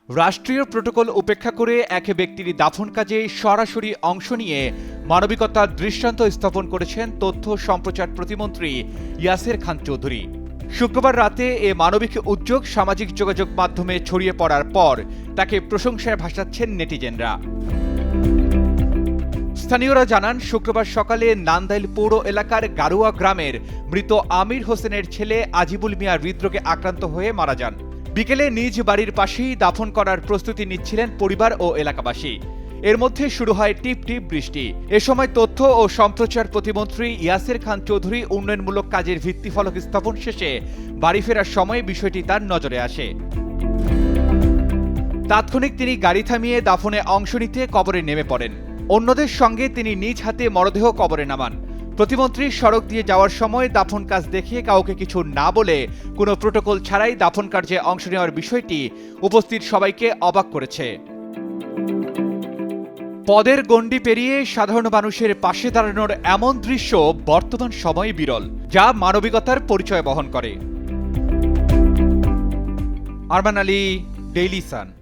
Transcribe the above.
রাষ্ট্রীয় প্রোটোকল উপেক্ষা করে এক ব্যক্তির দাফন কাজে সরাসরি অংশ নিয়ে মানবিকতার দৃষ্টান্ত স্থাপন করেছেন তথ্য সম্প্রচার প্রতিমন্ত্রী ইয়াসের খান চৌধুরী। শুক্রবার রাতে এ মানবিক উদ্যোগ সামাজিক যোগাযোগ মাধ্যমে ছড়িয়ে পড়ার পর তাকে প্রশংসায় ভাসাচ্ছেন নেটিজেনরা। স্থানীয়রা জানান, শুক্রবার সকালে নান্দাইল পৌর এলাকার গারুয়া গ্রামের মৃত আমির হোসেনের ছেলে আজিবুল মিয়া হৃদরোগে আক্রান্ত হয়ে মারা যান। বিকেলে নিজ বাড়ির পাশেই দাফন করার প্রস্তুতি নিচ্ছিলেন পরিবার ও এলাকাবাসী। এর মধ্যে শুরু হয় টিপ টিপ বৃষ্টি। এ সময় তথ্য ও সম্প্রচার প্রতিমন্ত্রী ইয়াসের খান চৌধুরী উন্নয়নমূলক কাজের ভিত্তিফলক স্থাপন শেষে বাড়ি ফেরার সময় বিষয়টি তার নজরে আসে। তাৎক্ষণিক তিনি গাড়ি থামিয়ে দাফনে অংশ নিতে কবরে নেমে পড়েন। অন্যদের সঙ্গে তিনি নিজ হাতে মরদেহ কবরে নামান। প্রতিমন্ত্রী সড়ক দিয়ে যাওয়ার সময় দাফন কাজ দেখে কাউকে কিছু না বলে কোনো প্রোটোকল ছাড়াই দাফন কার্যে অংশ নেওয়ার বিষয়টি উপস্থিত সবাইকে অবাক করেছে। পদের গণ্ডি পেরিয়ে সাধারণ মানুষের পাশে দাঁড়ানোর এমন দৃশ্য বর্তমান সময়ে বিরল, যা মানবিকতার পরিচয় বহন করে। Arman Ali, Daily Sun.